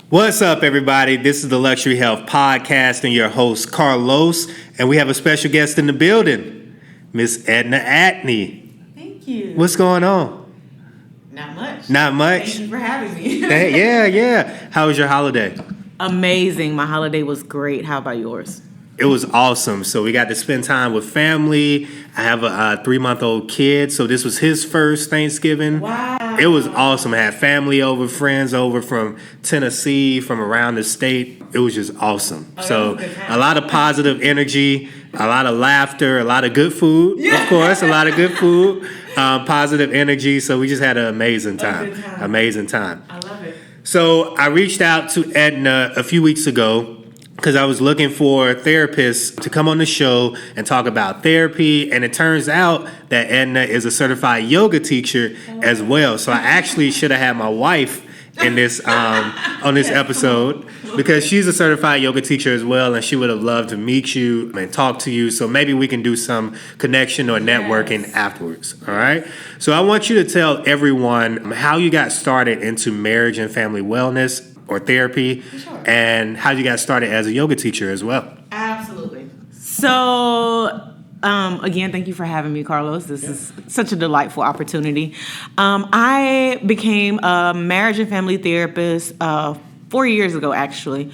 What's up, everybody? This is the Luxury Health Podcast and your host, Carlos. And we have a special guest in the building, Miss Edna Abney. Thank you. What's going on? Not much. Not much? Thank you for having me. Yeah. How was your holiday? Amazing. My holiday was great. How about yours? It was awesome. So we got to spend time with family. I have a 3-month-old kid, so this was his first Thanksgiving. Wow. It was awesome. I had family over, friends over from Tennessee, from around the state. It was just awesome. So a lot of positive energy, a lot of laughter, a lot of good food, of course, a lot of good food, positive energy. So we just had an amazing time. Amazing time. I love it. So I reached out to Edna a few weeks ago because I was looking for therapists to come on the show and talk about therapy. And it turns out that Edna is a certified yoga teacher as well. So I actually should have had my wife in this on this episode because she's a certified yoga teacher as well, and she would have loved to meet you and talk to you. So maybe we can do some connection or networking afterwards. All right. So I want you to tell everyone how you got started into marriage and family wellness or therapy, and how you got started as a yoga teacher as well. Absolutely. So, again, thank you for having me, Carlos. This is such a delightful opportunity. I became a marriage and family therapist 4 years ago, actually.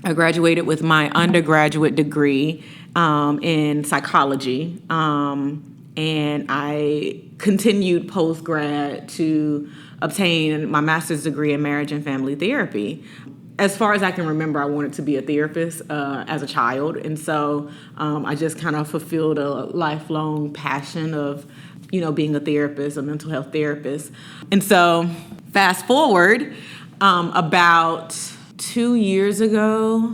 I graduated with my undergraduate degree in psychology, and I continued post-grad to obtain my master's degree in marriage and family therapy. As far as I can remember, I wanted to be a therapist as a child. And so I just kind of fulfilled a lifelong passion of, being a therapist, a mental health therapist. And so fast forward, about 2 years ago,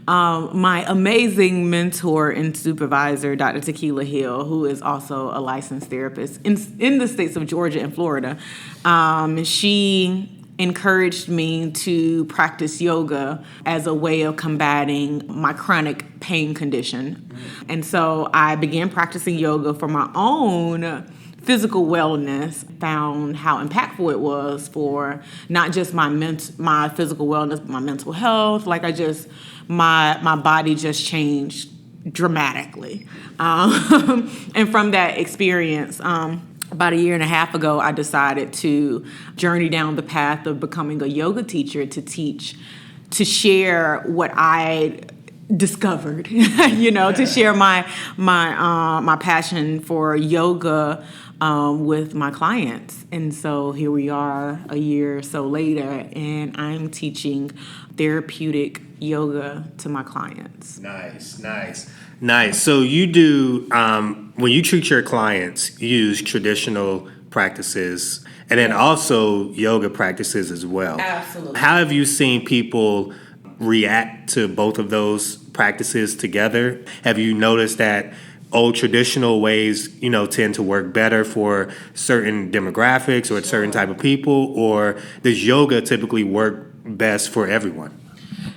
my amazing mentor and supervisor, Dr. Tequila Hill, who is also a licensed therapist in the states of Georgia and Florida, she encouraged me to practice yoga as a way of combating my chronic pain condition. And so I began practicing yoga for my own physical wellness, found how impactful it was for not just my physical wellness, but my mental health. My body just changed dramatically. And from that experience, about 1.5 years ago, I decided to journey down the path of becoming a yoga teacher to share what I discovered, to share my passion for yoga with my clients. And so here we are 1 year or so later, and I'm teaching therapeutic yoga to my clients. Nice. So you do, when you treat your clients, you use traditional practices and then also yoga practices as well. Absolutely. How have you seen people react to both of those practices together? Have you noticed that old traditional ways, tend to work better for certain demographics or certain type of people, or does yoga typically work best for everyone?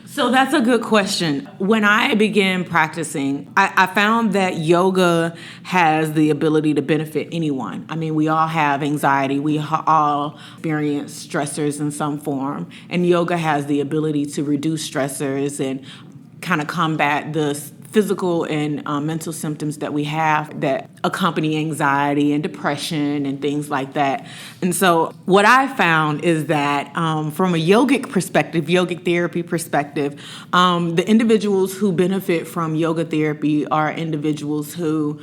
So that's a good question. When I began practicing, I found that yoga has the ability to benefit anyone. I mean, we all have anxiety. We all experience stressors in some form. And yoga has the ability to reduce stressors and kind of combat the physical and mental symptoms that we have that accompany anxiety and depression and things like that. And so what I found is that from a yogic therapy perspective, the individuals who benefit from yoga therapy are individuals who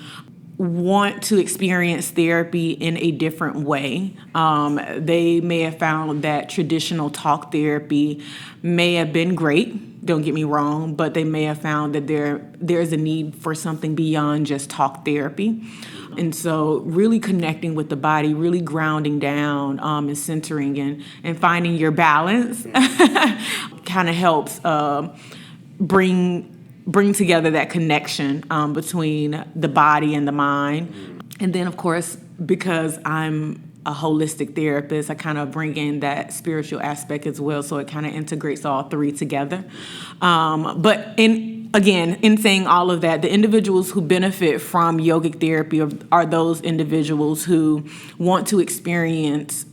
want to experience therapy in a different way. They may have found that traditional talk therapy may have been great, don't get me wrong, but they may have found that there's a need for something beyond just talk therapy. And so really connecting with the body, really grounding down and centering and finding your balance kind of helps bring together that connection between the body and the mind. And then, of course, because I'm a holistic therapist, I kind of bring in that spiritual aspect as well, so it kind of integrates all three together. But in saying all of that, the individuals who benefit from yogic therapy are those individuals who want to experience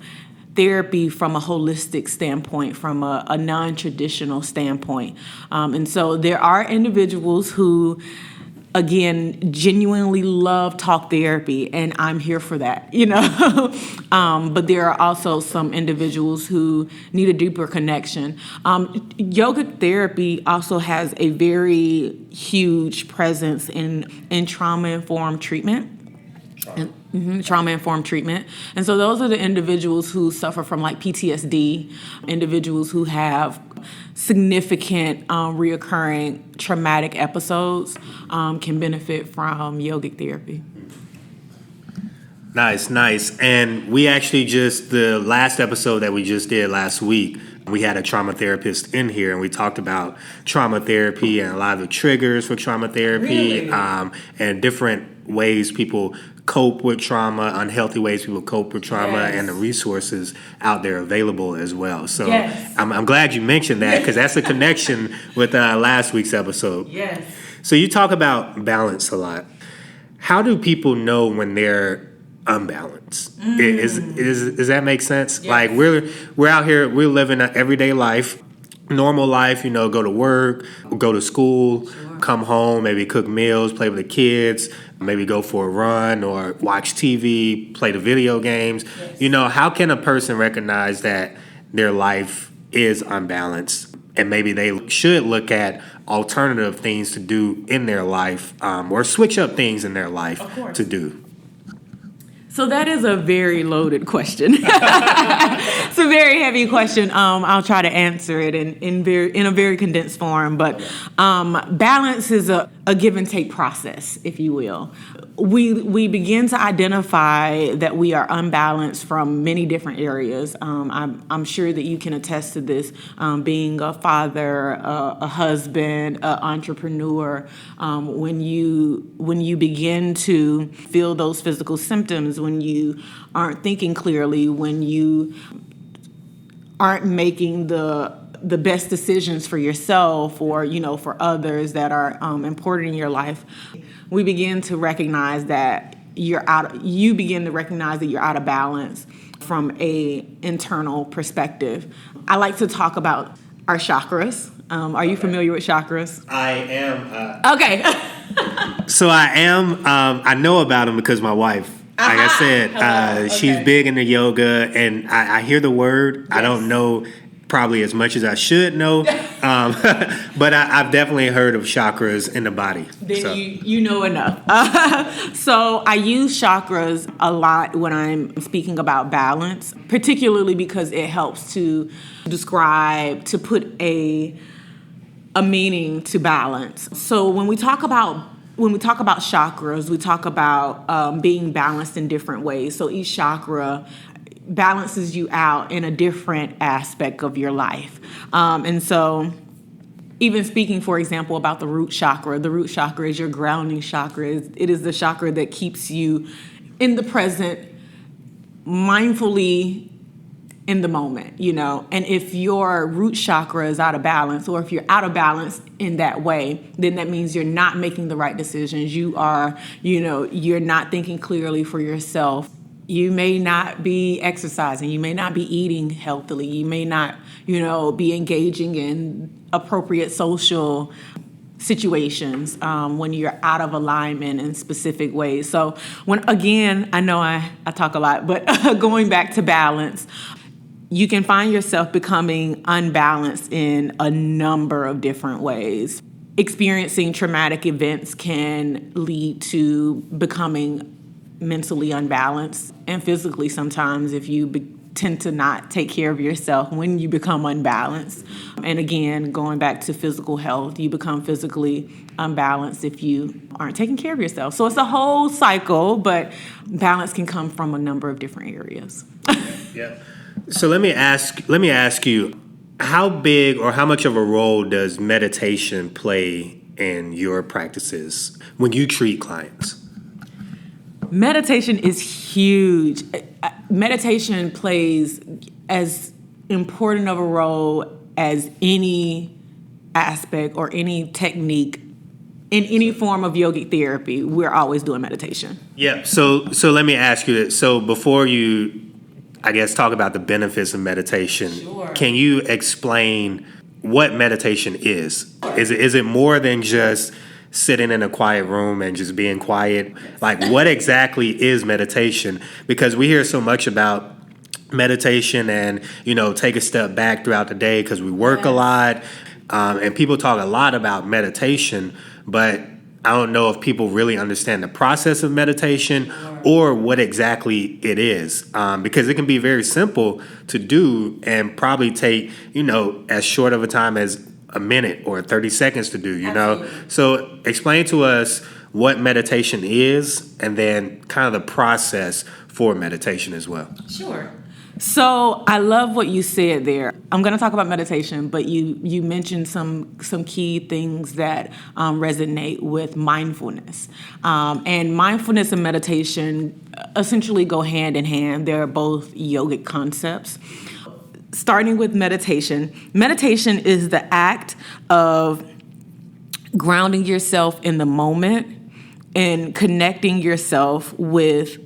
therapy from a holistic standpoint, from a non-traditional standpoint. And so there are individuals who, again, genuinely love talk therapy, and I'm here for that, but there are also some individuals who need a deeper connection. Yogic therapy also has a very huge presence in trauma-informed treatment. Trauma-informed treatment. And so those are the individuals who suffer from like PTSD, individuals who have significant reoccurring traumatic episodes can benefit from yogic therapy. Nice. And we actually the last episode that we just did last week, we had a trauma therapist in here, and we talked about trauma therapy and a lot of the triggers for trauma therapy, and different ways people cope with trauma, unhealthy ways people cope with trauma, and the resources out there available as well. So I'm glad you mentioned that, because that's a connection with last week's episode. Yes. So you talk about balance a lot. How do people know when they're unbalanced? Does that make sense? Yes. Like we're out here, we're living an everyday life, normal life, go to work, go to school, come home, maybe cook meals, play with the kids, maybe go for a run or watch TV, play the video games. Yes. How can a person recognize that their life is unbalanced, and maybe they should look at alternative things to do in their life, or switch up things in their life to do? So that is a very loaded question. It's a very heavy question. I'll try to answer it in a very condensed form. But balance is a give and take process, if you will. We begin to identify that we are unbalanced from many different areas. I'm sure that you can attest to this, being a father, a husband, an entrepreneur. When you begin to feel those physical symptoms, when you aren't thinking clearly, when you aren't making the best decisions for yourself or for others that are important in your life, we begin to recognize that you begin to recognize that you're out of balance from a internal perspective. I like to talk about our chakras. Are you familiar with chakras? I am. Okay. So I am. I know about them because my wife, like I said, she's big into yoga, and I hear the word. Yes. I don't know probably as much as I should know, but I've definitely heard of chakras in the body. Then you know enough. So I use chakras a lot when I'm speaking about balance, particularly because it helps to describe, to put a meaning to balance. So when we talk about chakras, we talk about being balanced in different ways. So each chakra balances you out in a different aspect of your life. And so even speaking, for example, about the root chakra is your grounding chakra. It is the chakra that keeps you in the present, mindfully in the moment, And if your root chakra is out of balance, or if you're out of balance in that way, then that means you're not making the right decisions. You are, you're not thinking clearly for yourself. You may not be exercising. You may not be eating healthily. You may not, be engaging in appropriate social situations when you're out of alignment in specific ways. So I know I talk a lot, but going back to balance, you can find yourself becoming unbalanced in a number of different ways. Experiencing traumatic events can lead to becoming mentally unbalanced, and physically sometimes if you tend to not take care of yourself when you become unbalanced. And again, going back to physical health, you become physically unbalanced if you aren't taking care of yourself. So it's a whole cycle, but balance can come from a number of different areas. Yeah. So let me ask you, how big or how much of a role does meditation play in your practices when you treat clients? Meditation is huge. Meditation plays as important of a role as any aspect or any technique in any form of yogic therapy. We're always doing meditation. Yeah. So let me ask you this. So before you I guess, talk about the benefits of meditation. Sure. Can you explain what meditation is? Is it more than just sitting in a quiet room and just being quiet? Like, what exactly is meditation? Because we hear so much about meditation and, take a step back throughout the day because we work a lot. And people talk a lot about meditation, but I don't know if people really understand the process of meditation or what exactly it is, because it can be very simple to do and probably take, as short of a time as a minute or 30 seconds to do, Absolutely. So explain to us what meditation is and then kind of the process for meditation as well. Sure. So I love what you said there. I'm going to talk about meditation, but you mentioned some key things that resonate with mindfulness. And mindfulness and meditation essentially go hand in hand. They're both yogic concepts. Starting with meditation. Meditation is the act of grounding yourself in the moment and connecting yourself with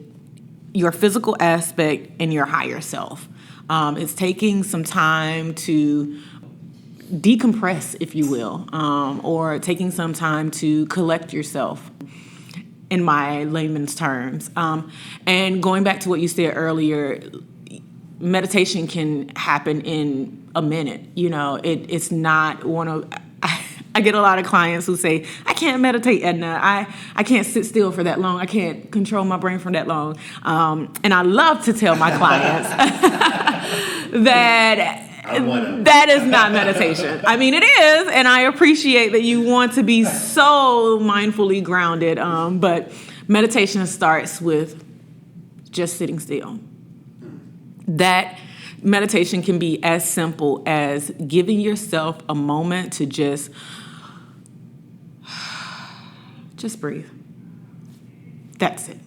your physical aspect and your higher self. It's taking some time to decompress, if you will, or taking some time to collect yourself, in my layman's terms. And going back to what you said earlier, meditation can happen in a minute. It's not one of... I get a lot of clients who say, I can't meditate, Edna. I can't sit still for that long. I can't control my brain for that long. And I love to tell my clients that is not meditation. I mean, it is, and I appreciate that you want to be so mindfully grounded, but meditation starts with just sitting still. That meditation can be as simple as giving yourself a moment to just breathe. That's it.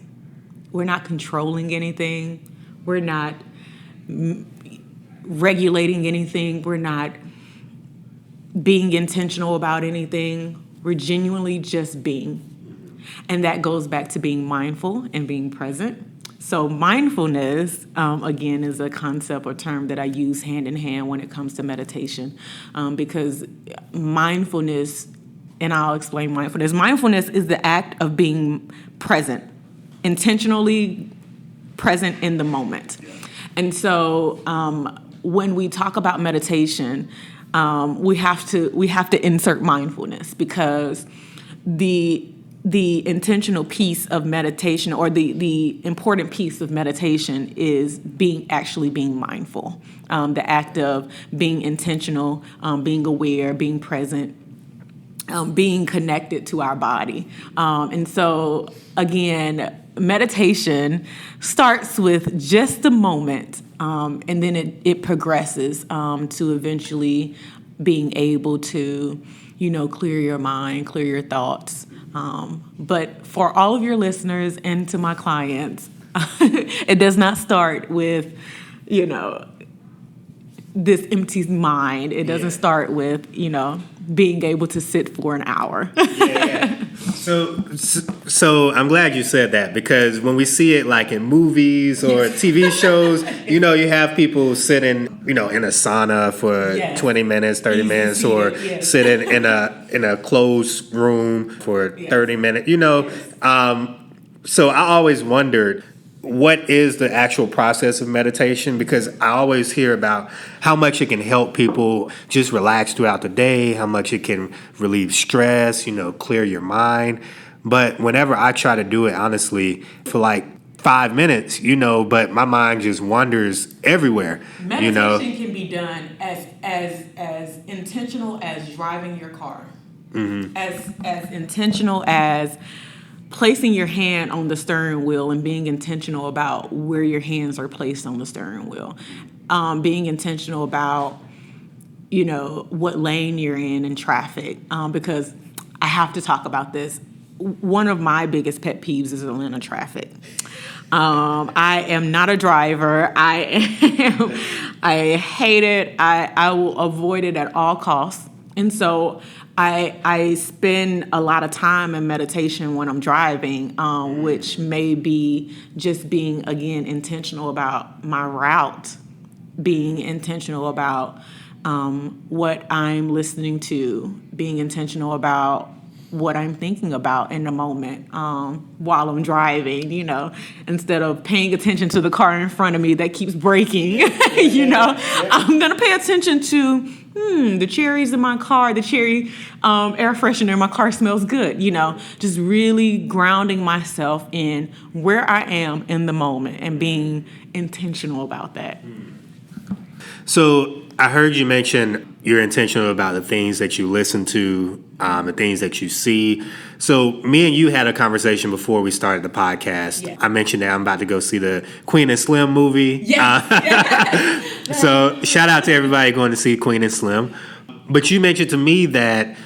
We're not controlling anything. We're not regulating anything. We're not being intentional about anything. We're genuinely just being. And that goes back to being mindful and being present. So mindfulness, again, is a concept or term that I use hand in hand when it comes to meditation, because mindfulness, and I'll explain mindfulness. Mindfulness is the act of being present, intentionally present in the moment. And so when we talk about meditation, we have to insert mindfulness, because the intentional piece of meditation, or the important piece of meditation, is being mindful. The act of being intentional, being aware, being present, being connected to our body. And so, again, meditation starts with just a moment, and then it progresses to eventually being able to, clear your mind, clear your thoughts. But for all of your listeners and to my clients, it does not start with, this empty mind. It doesn't start with, being able to sit for an hour. Yeah. So I'm glad you said that, because when we see it like in movies or TV shows, you have people sitting, in a sauna for 20 minutes, 30 minutes, or sitting in a closed room for 30 minutes, So I always wondered, what is the actual process of meditation? Because I always hear about how much it can help people just relax throughout the day, how much it can relieve stress, clear your mind. But whenever I try to do it, honestly, for like 5 minutes, but my mind just wanders everywhere. Meditation can be done as intentional as driving your car, as intentional as placing your hand on the steering wheel and being intentional about where your hands are placed on the steering wheel, being intentional about, what lane you're in traffic, because I have to talk about this. One of my biggest pet peeves is Atlanta traffic. I am not a driver. I hate it. I will avoid it at all costs. And so I spend a lot of time in meditation when I'm driving, which may be just being, again, intentional about my route, being intentional about what I'm listening to, being intentional about what I'm thinking about in the moment while I'm driving, instead of paying attention to the car in front of me that keeps braking, I'm going to pay attention to, the cherries in my car, the cherry air freshener in my car smells good, just really grounding myself in where I am in the moment and being intentional about that. So I heard you mention you're intentional about the things that you listen to, the things that you see. So me and you had a conversation before we started the podcast. Yeah. I mentioned that I'm about to go see the Queen and Slim movie. Yes. So shout out to everybody going to see Queen and Slim. But you mentioned to me that,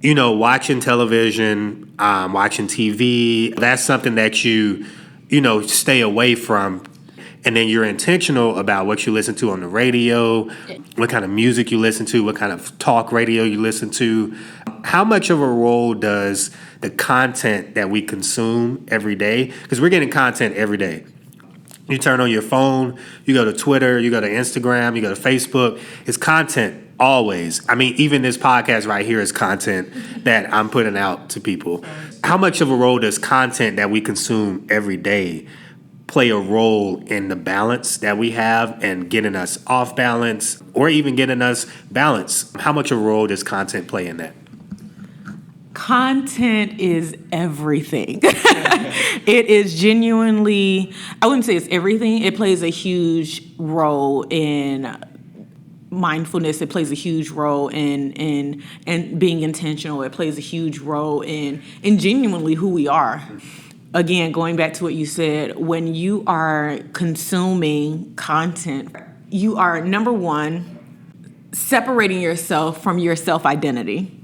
watching television, watching TV, that's something that you stay away from. And then you're intentional about what you listen to on the radio, what kind of music you listen to, what kind of talk radio you listen to. How much of a role does the content that we consume every day, because we're getting content every day. You turn on your phone, you go to Twitter, you go to Instagram, you go to Facebook. It's content always. I mean, even this podcast right here is content that I'm putting out to people. How much of a role does content that we consume every day play a role in the balance that we have and getting us off balance or even getting us balanced? How much of a role does content play in that? Content is everything. It is genuinely, I wouldn't say it's everything. It plays a huge role in mindfulness. It plays a huge role in being intentional. It plays a huge role in genuinely who we are. Again, going back to what you said, when you are consuming content, you are, number one, separating yourself from your self-identity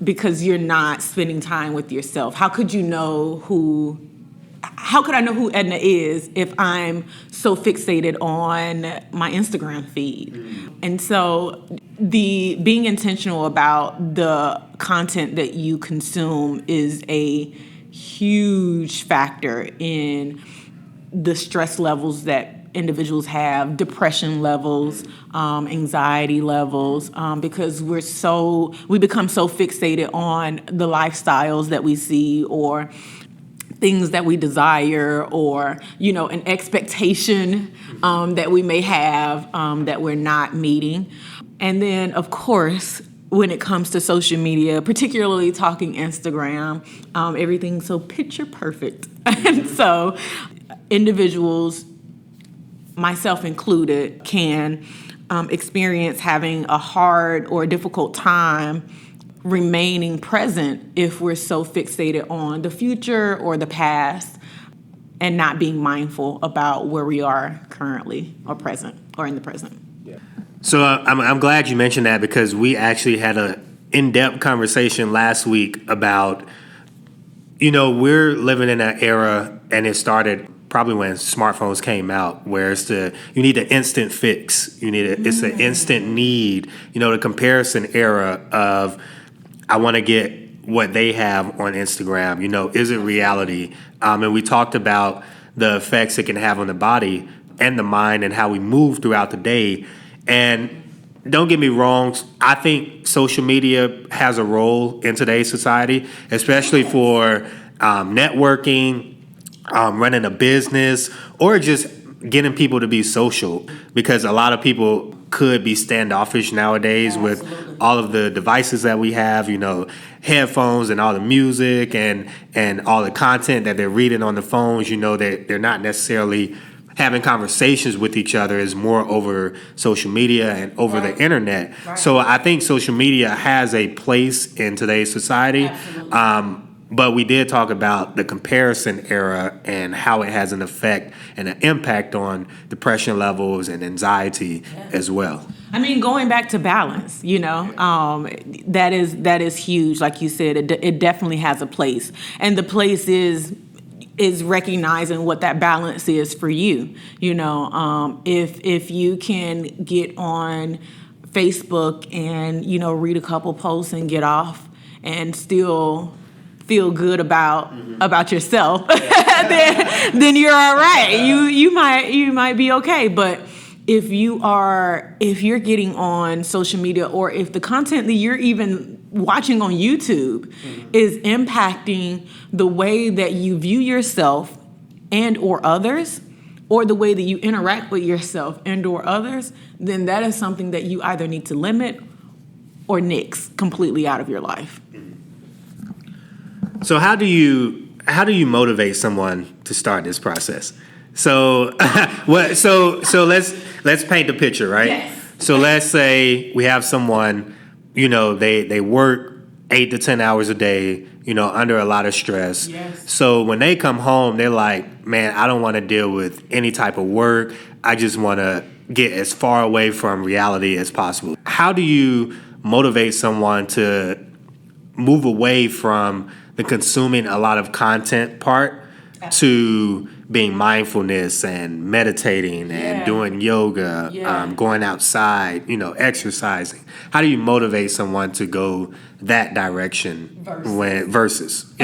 because you're not spending time with yourself. How could I know who Edna is if I'm so fixated on my Instagram feed? And so being intentional about the content that you consume is a huge factor in the stress levels that individuals have, depression levels, anxiety levels, because we become so fixated on the lifestyles that we see or things that we desire or, an expectation that we may have that we're not meeting. And then, of course, when it comes to social media, particularly talking Instagram, everything's so picture perfect. And so individuals, myself included, can experience having a hard or difficult time remaining present if we're so fixated on the future or the past and not being mindful about where we are currently or present or in the present. So I'm glad you mentioned that because we actually had an in-depth conversation last week about, we're living in an era, and it started probably when smartphones came out, where you need an instant fix. It's an instant need. The comparison era of I want to get what they have on Instagram. Is it reality? And we talked about the effects it can have on the body and the mind and how we move throughout the day. And don't get me wrong, I think social media has a role in today's society, especially for networking, running a business, or just getting people to be social. Because a lot of people could be standoffish nowadays with all of the devices that we have, headphones and all the music and all the content that they're reading on the phones, that they're not necessarily having conversations with each other, is more over social media and over the internet. Right. So I think social media has a place in today's society. But we did talk about the comparison era and how it has an effect and an impact on depression levels and anxiety as well. I mean, going back to balance, that is huge. Like you said, it definitely has a place. And the place is recognizing what that balance is for you. If you can get on Facebook and, read a couple posts and get off, and still feel good about yourself, then you're all right. You might be okay. But if you're getting on social media, or if the content that you're even watching on YouTube is impacting the way that you view yourself and or others, or the way that you interact with yourself and or others, then that is something that you either need to limit or nix completely out of your life. So how do you motivate someone to start this process? So so let's paint the picture, right? Yes. So let's say we have someone, they work 8 to 10 hours a day, under a lot of stress. Yes. So when they come home, they're like, man, I don't want to deal with any type of work. I just want to get as far away from reality as possible. How do you motivate someone to move away from the consuming a lot of content part to being mindfulness and meditating and doing yoga, going outside, exercising? How do you motivate someone to go that direction versus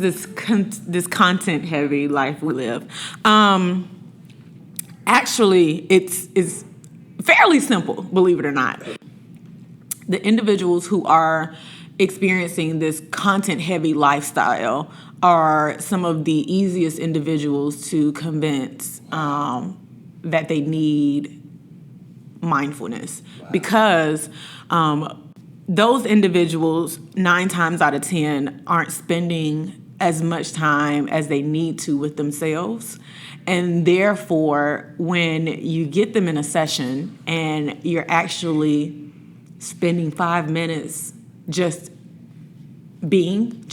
this content heavy life we live? Actually, it's fairly simple, believe it or not. The individuals who are experiencing this content heavy lifestyle are some of the easiest individuals to convince that they need mindfulness. Wow. Because those individuals 9 times out of 10 aren't spending as much time as they need to with themselves. And therefore, when you get them in a session and you're actually spending 5 minutes just being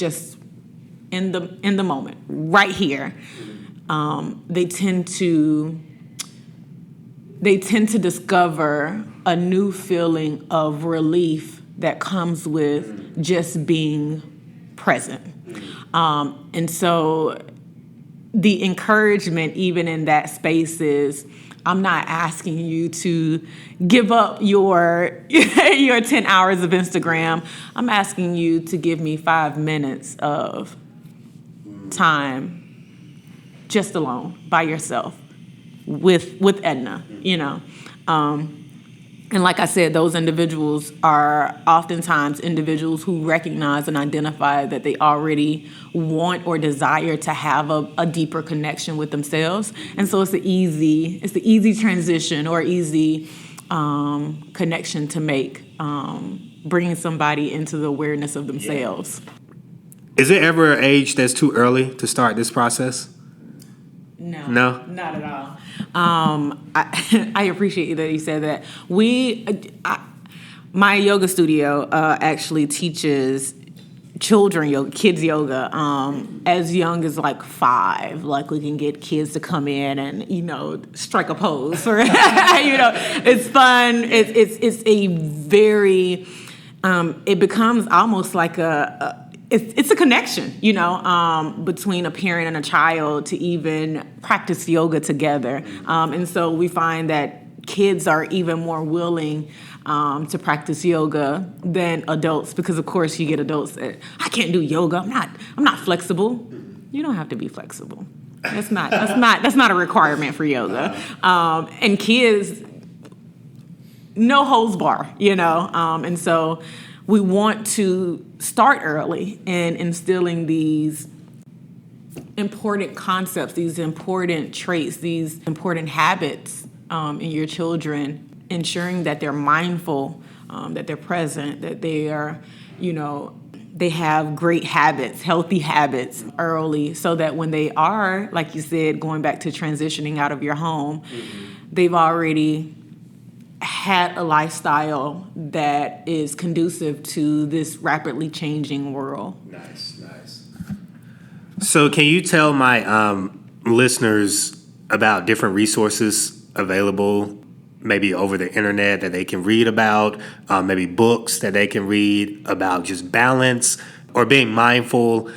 in the moment, right here, they tend to discover a new feeling of relief that comes with just being present. And so the encouragement even in that space is, I'm not asking you to give up your 10 hours of Instagram. I'm asking you to give me 5 minutes of time just alone by yourself with Edna, And like I said, those individuals are oftentimes individuals who recognize and identify that they already want or desire to have a deeper connection with themselves. And so it's the easy transition or easy connection to make, bringing somebody into the awareness of themselves. Is there ever an age that's too early to start this process? No, not at all. I appreciate that you said that. My yoga studio actually teaches children yoga, kids yoga, as young as like 5. Like we can get kids to come in and strike a pose, or it's fun. It's a very it becomes almost like it's a connection, between a parent and a child to even practice yoga together. And so we find that kids are even more willing to practice yoga than adults, because of course you get adults that, I can't do yoga. I'm not flexible. You don't have to be flexible. That's not a requirement for yoga. And kids, no holds bar, and so we want to start early in instilling these important concepts, these important traits, these important habits in your children, ensuring that they're mindful, that they're present, that they are, they have great habits, healthy habits early, so that when they are, like you said, going back to transitioning out of your home, they've already had a lifestyle that is conducive to this rapidly changing world. Nice. So can you tell my listeners about different resources available, maybe over the internet, that they can read about, maybe books that they can read about just balance or being mindful?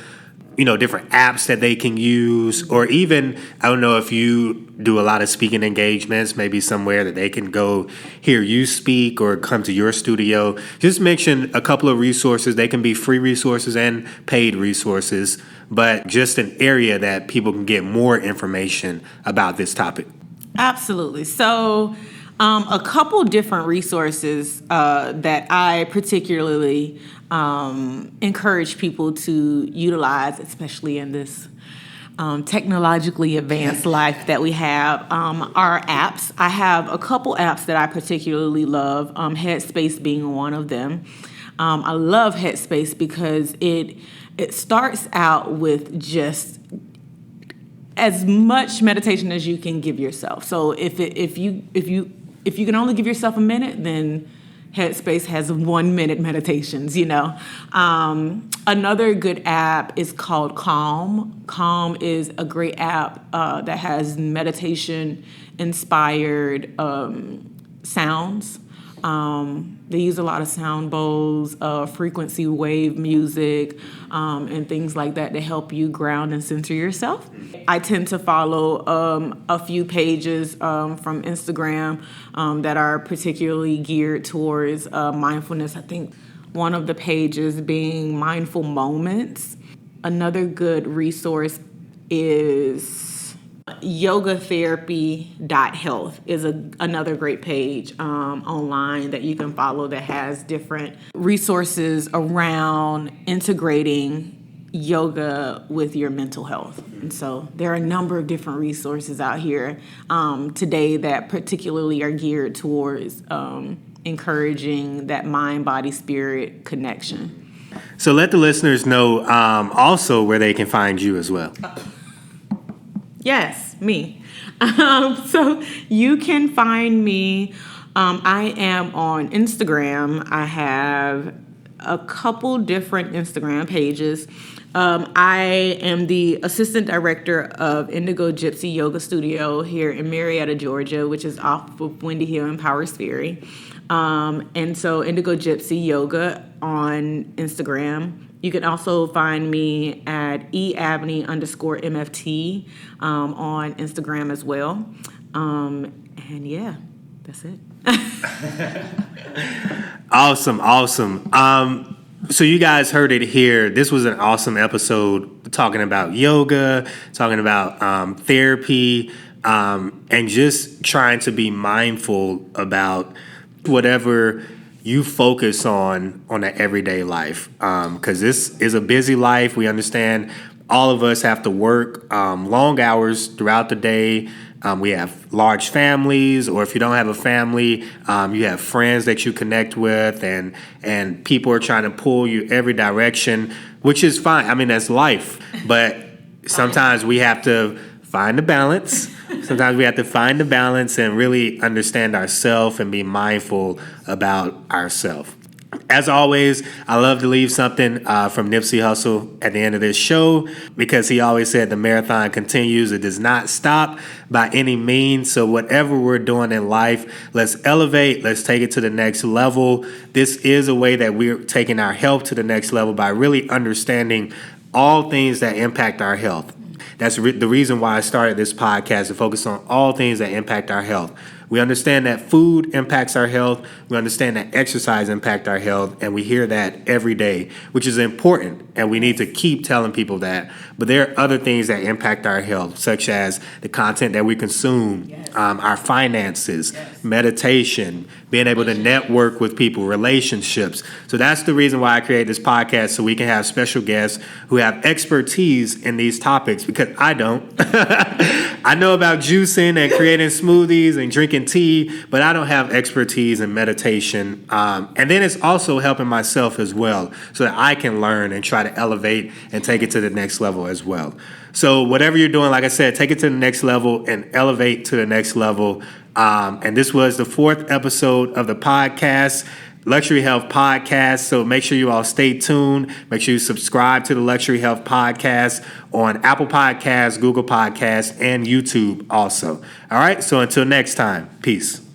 different apps that they can use, or even, I don't know if you do a lot of speaking engagements, maybe somewhere that they can go hear you speak or come to your studio. Just mention a couple of resources. They can be free resources and paid resources, but just an area that people can get more information about this topic. Absolutely. So a couple different resources that I particularly encourage people to utilize, especially in this technologically advanced life that we have, are apps. I have a couple apps that I particularly love, Headspace being one of them. I love Headspace because it starts out with just as much meditation as you can give yourself. So if you can only give yourself a minute, then Headspace has 1 minute meditations, Another good app is called Calm. Calm is a great app that has meditation inspired sounds. They use a lot of sound bowls, frequency wave music, and things like that to help you ground and center yourself. I tend to follow a few pages from Instagram that are particularly geared towards mindfulness. I think one of the pages being Mindful Moments. Another good resource is yogatherapy.health is another great page online that you can follow that has different resources around integrating yoga with your mental health. And so there are a number of different resources out here today that particularly are geared towards encouraging that mind, body, spirit connection. So let the listeners know also where they can find you as well. Yes, me. So you can find me. I am on Instagram. I have a couple different Instagram pages. I am the assistant director of Indigo Gypsy Yoga Studio here in Marietta, Georgia, which is off of Windy Hill and Powers Ferry. And so Indigo Gypsy Yoga on Instagram. You can also find me at eabney_MFT on Instagram as well. And yeah, that's it. Awesome. So you guys heard it here. This was an awesome episode talking about yoga, talking about therapy, and just trying to be mindful about whatever you focus on the everyday life, because this is a busy life. We understand all of us have to work long hours throughout the day. We have large families, or if you don't have a family, you have friends that you connect with, and people are trying to pull you every direction, which is fine. I mean, that's life. But sometimes we have to find the balance. Sometimes we have to find the balance and really understand ourselves and be mindful about ourselves. As always, I love to leave something from Nipsey Hussle at the end of this show, because he always said the marathon continues. It does not stop by any means. So whatever we're doing in life, let's elevate. Let's take it to the next level. This is a way that we're taking our health to the next level by really understanding all things that impact our health. That's the reason why I started this podcast, to focus on all things that impact our health. We understand that food impacts our health. We understand that exercise impacts our health, and we hear that every day, which is important, and we need to keep telling people that. But there are other things that impact our health, such as the content that we consume, our finances, meditation, being able to network with people, relationships. So that's the reason why I created this podcast, so we can have special guests who have expertise in these topics, because I don't. I know about juicing and creating smoothies and drinking tea, but I don't have expertise in meditation. And then it's also helping myself as well, so that I can learn and try to elevate and take it to the next level as well. So whatever you're doing, like I said, take it to the next level and elevate to the next level. And this was the 4th episode of the podcast, Luxury Health Podcast. So make sure you all stay tuned. Make sure you subscribe to the Luxury Health Podcast on Apple Podcasts, Google Podcasts, and YouTube also. All right. So until next time, peace.